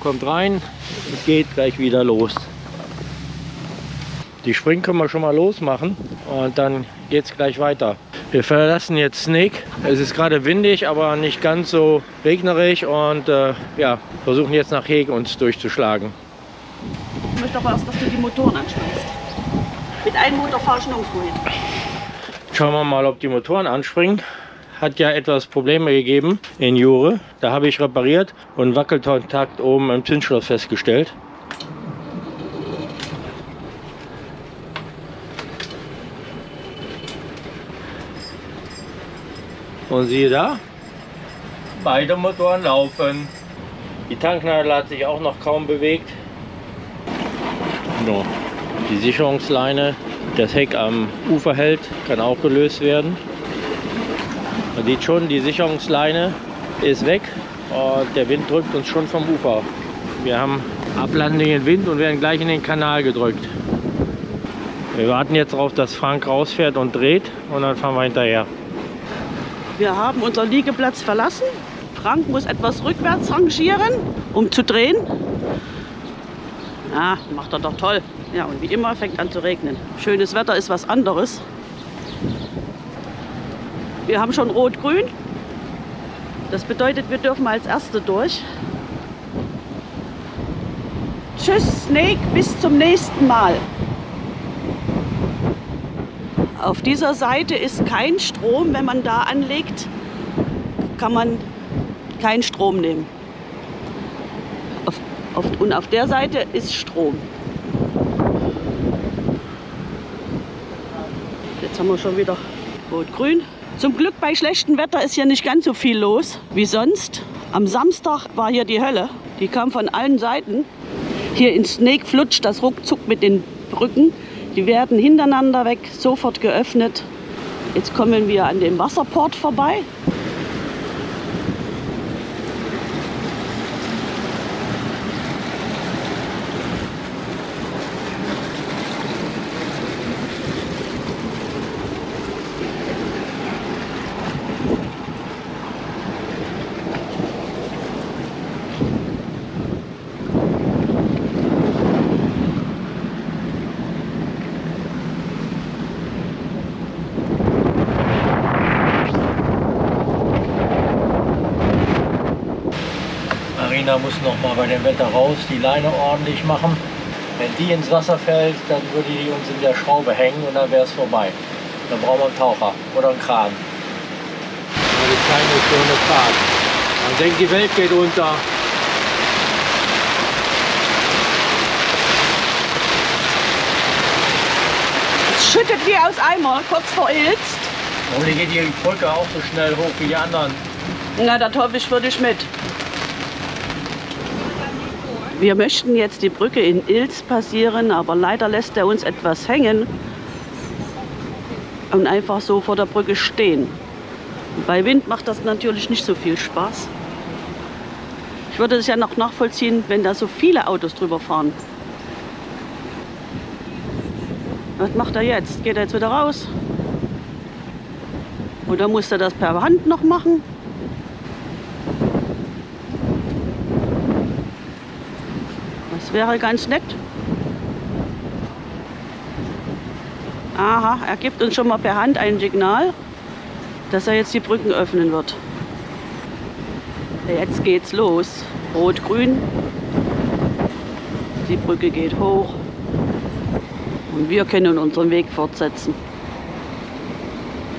kommt rein und geht gleich wieder los. Die Springen können wir schon mal losmachen und dann geht es gleich weiter. Wir verlassen jetzt Snake. Es ist gerade windig, aber nicht ganz so regnerisch und ja, versuchen jetzt nach Heeg uns durchzuschlagen. Ich möchte aber erst, dass du die Motoren anspringst. Mit einem Motor fahre ich nirgendwo hin. Schauen wir mal, ob die Motoren anspringen. Hat ja etwas Probleme gegeben in Jure. Da habe ich repariert und Wackelkontakt oben im Zündschloss festgestellt. Und siehe da, beide Motoren laufen. Die Tanknadel hat sich auch noch kaum bewegt. So, die Sicherungsleine, das Heck am Ufer hält, kann auch gelöst werden. Man sieht schon, die Sicherungsleine ist weg und der Wind drückt uns schon vom Ufer. Wir haben ablandenden Wind und werden gleich in den Kanal gedrückt. Wir warten jetzt darauf, dass Frank rausfährt und dreht und dann fahren wir hinterher. Wir haben unseren Liegeplatz verlassen. Frank muss etwas rückwärts rangieren, um zu drehen. Ja, macht er doch toll. Ja, und wie immer fängt an zu regnen. Schönes Wetter ist was anderes. Wir haben schon Rot-Grün. Das bedeutet, wir dürfen als Erste durch. Tschüss, Snake, bis zum nächsten Mal. Auf dieser Seite ist kein Strom. Wenn man da anlegt, kann man keinen Strom nehmen. Und auf der Seite ist Strom. Jetzt haben wir schon wieder Rot-Grün. Zum Glück bei schlechtem Wetter ist hier nicht ganz so viel los wie sonst. Am Samstag war hier die Hölle. Die kam von allen Seiten. Hier in Snake flutscht das ruckzuck mit den Brücken. Die werden hintereinander weg, sofort geöffnet. Jetzt kommen wir an dem Wasserport vorbei. Marina muss noch mal bei dem Wetter raus, die Leine ordentlich machen. Wenn die ins Wasser fällt, dann würde die uns in der Schraube hängen und dann wäre es vorbei. Dann brauchen wir einen Taucher oder einen Kran. Eine kleine schöne Fahrt. Man denkt, die Welt geht unter. Es schüttet wie aus Eimer, kurz vor Ilst. Und hier geht die Brücke auch so schnell hoch wie die anderen. Na, das hoffe ich für dich mit. Wir möchten jetzt die Brücke in Ilz passieren, aber leider lässt er uns etwas hängen und einfach so vor der Brücke stehen. Bei Wind macht das natürlich nicht so viel Spaß. Ich würde es ja noch nachvollziehen, wenn da so viele Autos drüber fahren. Was macht er jetzt? Geht er jetzt wieder raus? Oder muss er das per Hand noch machen? Das wäre ganz nett. Aha, er gibt uns schon mal per Hand ein Signal, dass er jetzt die Brücken öffnen wird. Jetzt geht's los. Rot-Grün. Die Brücke geht hoch. Und wir können unseren Weg fortsetzen.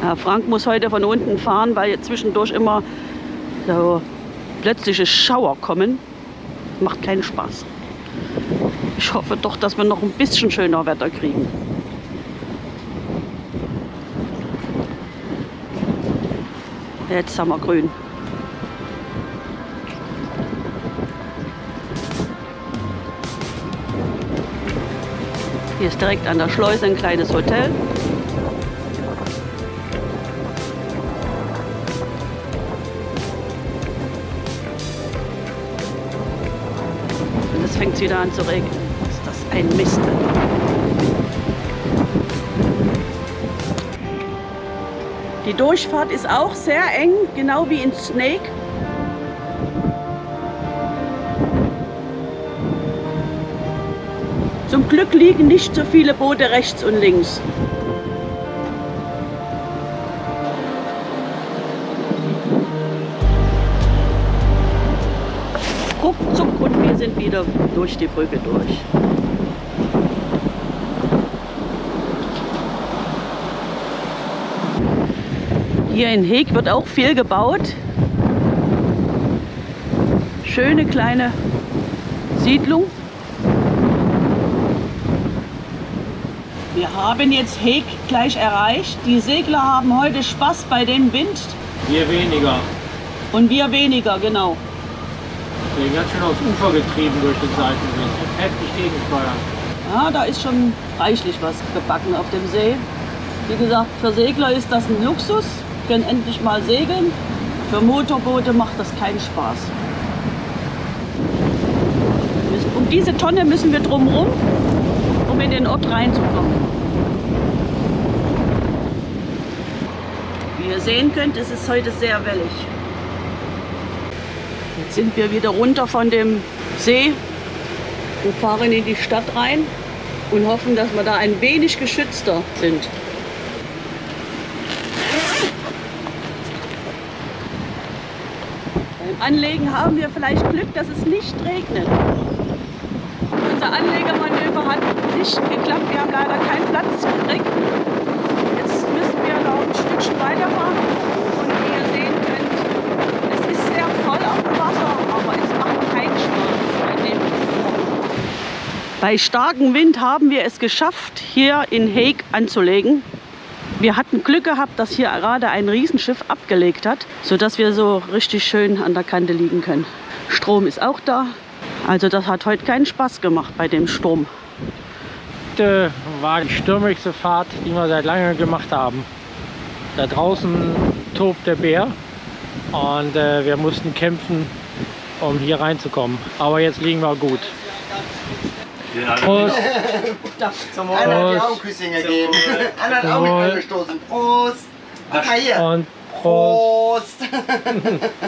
Ja, Frank muss heute von unten fahren, weil zwischendurch immer so plötzliche Schauer kommen. Macht keinen Spaß. Ich hoffe doch, dass wir noch ein bisschen schöner Wetter kriegen. Jetzt haben wir grün. Hier ist direkt an der Schleuse ein kleines Hotel. Und jetzt fängt es wieder an zu regnen. Ist das ein Mist. Die Durchfahrt ist auch sehr eng, genau wie in Snake. Zum Glück liegen nicht so viele Boote rechts und links. Ruckzuck und wir sind wieder durch die Brücke durch. Hier in Heeg wird auch viel gebaut. Schöne kleine Siedlung. Wir haben jetzt Heeg gleich erreicht. Die Segler haben heute Spaß bei dem Wind. Wir weniger. Und wir weniger, genau. Wir sind ganz schön aufs Ufer getrieben durch den Seitenwind. Heftig gegensteuern. Ja, da ist schon reichlich was gebacken auf dem See. Wie gesagt, für Segler ist das ein Luxus. Können endlich mal segeln. Für Motorboote macht das keinen Spaß. Um diese Tonne müssen wir drumherum, um in den Ort reinzukommen. Wie ihr sehen könnt, ist es heute sehr wellig. Jetzt sind wir wieder runter von dem See und fahren in die Stadt rein und hoffen, dass wir da ein wenig geschützter sind. Beim Anlegen haben wir vielleicht Glück, dass es nicht regnet. Unser Anlegemanöver hat nicht geklappt, wir haben leider keinen Platz gekriegt. Jetzt müssen wir noch ein Stückchen weiterfahren und wie ihr sehen könnt, es ist sehr voll auf dem Wasser, aber es macht keinen Spaß. Bei starkem Wind haben wir es geschafft, hier in Heeg anzulegen. Wir hatten Glück gehabt, dass hier gerade ein Riesenschiff abgelegt hat, sodass wir so richtig schön an der Kante liegen können. Strom ist auch da. Also das hat heute keinen Spaß gemacht bei dem Sturm. Heute war die stürmischste Fahrt, die wir seit langem gemacht haben. Da draußen tobt der Bär und wir mussten kämpfen, um hier reinzukommen. Aber jetzt liegen wir gut. Prost! Zum Wohl. Einer hat die Augenküsschen gegeben. Einer hat Augen angestoßen. Prost! Und Prost!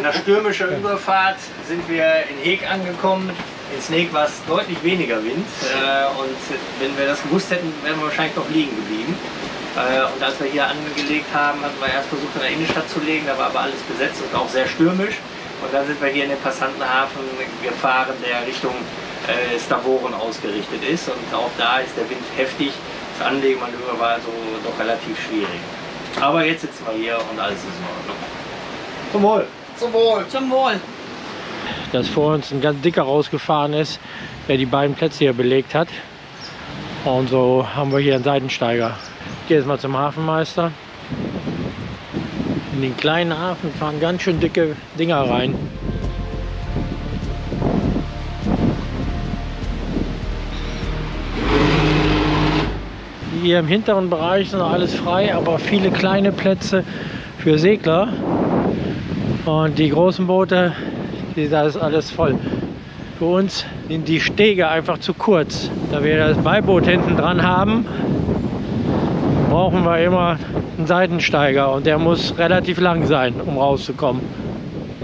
Nach stürmischer Überfahrt sind wir in Heeg angekommen. In Sneek war es deutlich weniger Wind und wenn wir das gewusst hätten, wären wir wahrscheinlich noch liegen geblieben. Und als wir hier angelegt haben, hatten wir erst versucht in der Innenstadt zu legen, da war aber alles besetzt und auch sehr stürmisch. Und dann sind wir hier in den Passantenhafen gefahren, der Richtung Stavoren ausgerichtet ist und auch da ist der Wind heftig. Das Anlegemanöver war also doch relativ schwierig. Aber jetzt sitzen wir hier und alles ist in Ordnung. Zum Wohl! Zum Wohl! Zum Wohl! Dass vor uns ein ganz dicker rausgefahren ist, der die beiden Plätze hier belegt hat. Und so haben wir hier einen Seitensteiger. Ich gehe jetzt mal zum Hafenmeister. In den kleinen Hafen fahren ganz schön dicke Dinger rein. Hier im hinteren Bereich sind noch alles frei, aber viele kleine Plätze für Segler. Und die großen Boote, da ist alles voll. Für uns sind die Stege einfach zu kurz. Da wir das Beiboot hinten dran haben, brauchen wir immer einen Seitensteiger und der muss relativ lang sein, um rauszukommen.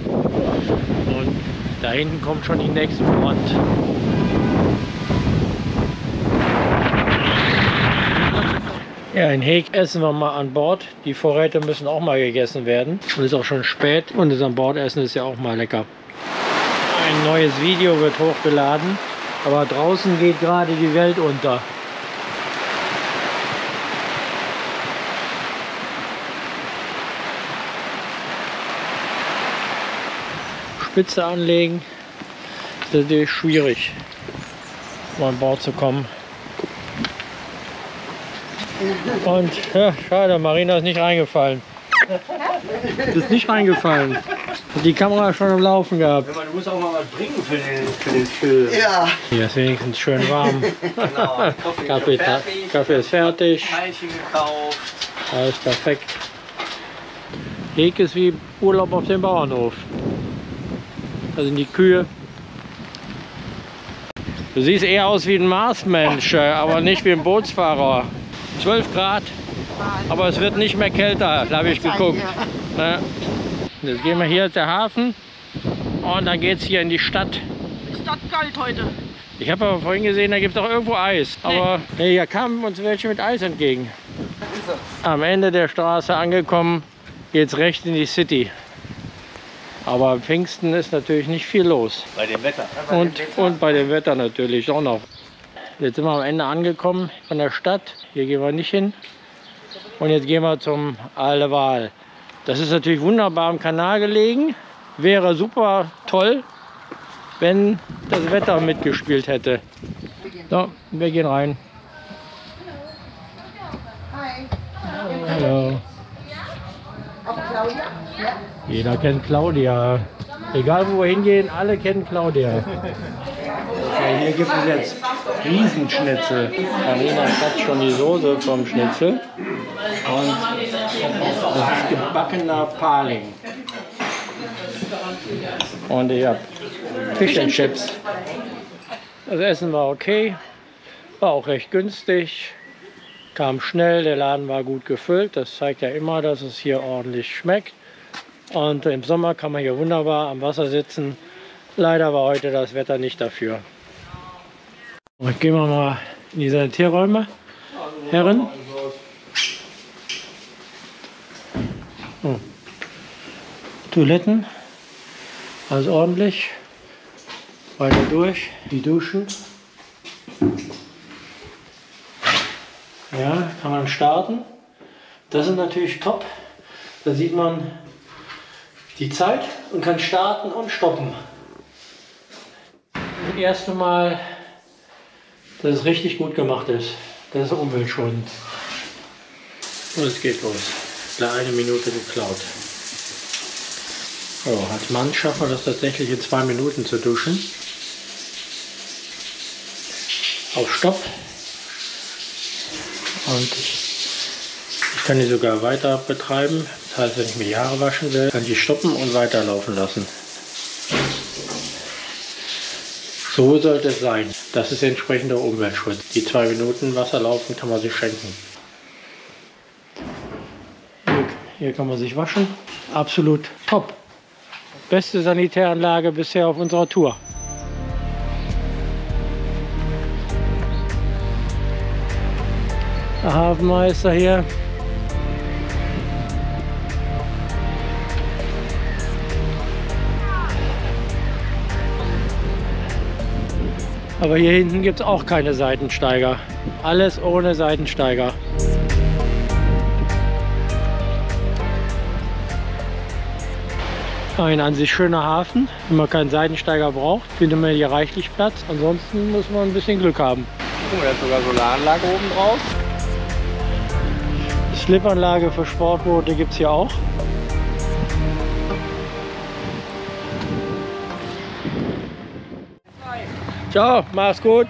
Und da hinten kommt schon die nächste Front. Ja, in Heeg essen wir mal an Bord. Die Vorräte müssen auch mal gegessen werden. Und es ist auch schon spät und das an Bord essen ist ja auch mal lecker. Ein neues Video wird hochgeladen, aber draußen geht gerade die Welt unter. Spitze anlegen ist natürlich schwierig, um an Bord zu kommen. Und ja, schade, Marina ist nicht reingefallen. Ist nicht reingefallen. Hat die Kamera schon am Laufen gehabt. Du musst auch mal was bringen für den Film. Ja. Hier ist wenigstens schön warm. Genau. Kaffee ist fertig. Teilchen gekauft. Alles perfekt. Heeg ist wie Urlaub auf dem Bauernhof. Da sind die Kühe. Du siehst eher aus wie ein Marsmensch, aber nicht wie ein Bootsfahrer. 12 Grad, aber es wird nicht mehr kälter, da habe ich geguckt. Ja. Jetzt gehen wir hier der Hafen und dann geht es hier in die Stadt. Ist das kalt heute? Ich habe aber vorhin gesehen, da gibt es auch irgendwo Eis. Aber nee, hier kamen uns welche mit Eis entgegen. Am Ende der Straße angekommen, geht es recht in die City. Aber am Pfingsten ist natürlich nicht viel los. Bei dem Wetter. Und bei dem Wetter natürlich auch noch. Jetzt sind wir am Ende angekommen von der Stadt. Hier gehen wir nicht hin. Und jetzt gehen wir zum Aleval. Das ist natürlich wunderbar am Kanal gelegen. Wäre super toll, wenn das Wetter mitgespielt hätte. So, wir gehen rein. Hallo. Jeder kennt Claudia. Egal wo wir hingehen, alle kennen Claudia. Okay, hier gibt es jetzt Riesenschnitzel. Carina hat schon die Soße vom Schnitzel. Und das ist gebackener Paling. Und ich habe Fish and Chips. Das Essen war okay, war auch recht günstig, kam schnell, der Laden war gut gefüllt. Das zeigt ja immer, dass es hier ordentlich schmeckt. Und im Sommer kann man hier wunderbar am Wasser sitzen. Leider war heute das Wetter nicht dafür. Und gehen wir mal in die Sanitärräume, Herren. Oh. Toiletten, alles ordentlich. Weiter durch, die Duschen. Ja, kann man starten. Das ist natürlich top. Da sieht man die Zeit und kann starten und stoppen. Das erste Mal, dass es richtig gut gemacht ist. Das ist umweltschonend. Und es geht los. Klar, 1 Minute geklaut. So, als Mann schaffen wir das tatsächlich in 2 Minuten zu duschen. Auf Stopp. Und ich kann die sogar weiter betreiben. Das heißt, wenn ich mir die Haare waschen will, kann ich stoppen und weiterlaufen lassen. So sollte es sein. Das ist entsprechender Umweltschutz. Die 2 Minuten Wasserlaufen kann man sich schenken. Hier kann man sich waschen. Absolut top. Beste Sanitäranlage bisher auf unserer Tour. Der Hafenmeister hier. Aber hier hinten gibt es auch keine Seitensteiger. Alles ohne Seitensteiger. Ein an sich schöner Hafen. Wenn man keinen Seitensteiger braucht, findet man hier reichlich Platz. Ansonsten muss man ein bisschen Glück haben. Oh, da ist sogar Solaranlage oben drauf. Slipanlage für Sportboote gibt es hier auch. Ciao, mach's gut.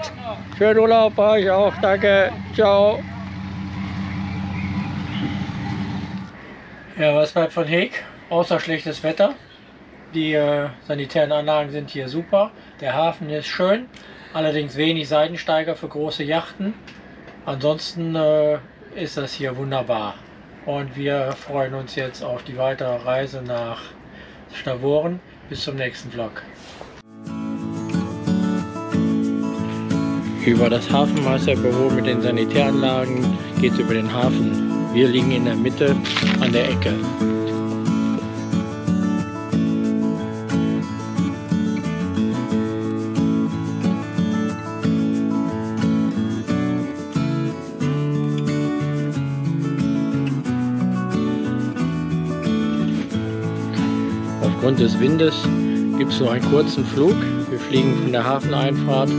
Schönen Urlaub bei euch auch. Danke. Ciao. Ja, was bleibt von Heek? Außer schlechtes Wetter. Die sanitären Anlagen sind hier super. Der Hafen ist schön. Allerdings wenig Seitensteiger für große Yachten. Ansonsten ist das hier wunderbar. Und wir freuen uns jetzt auf die weitere Reise nach Stavoren. Bis zum nächsten Vlog. Über das Hafenmeisterbüro mit den Sanitäranlagen geht es über den Hafen. Wir liegen in der Mitte an der Ecke. Aufgrund des Windes gibt es nur einen kurzen Flug. Wir fliegen von der Hafeneinfahrt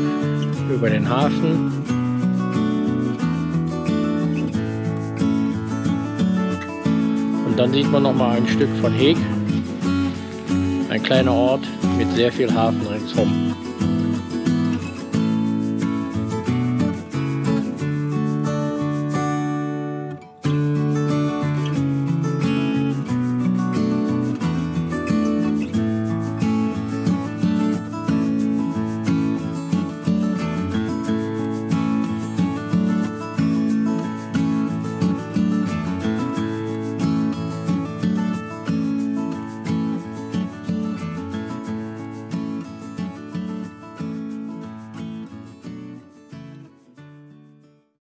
über den Hafen. Und dann sieht man noch mal ein Stück von Heek. Ein kleiner Ort mit sehr viel Hafen ringsherum.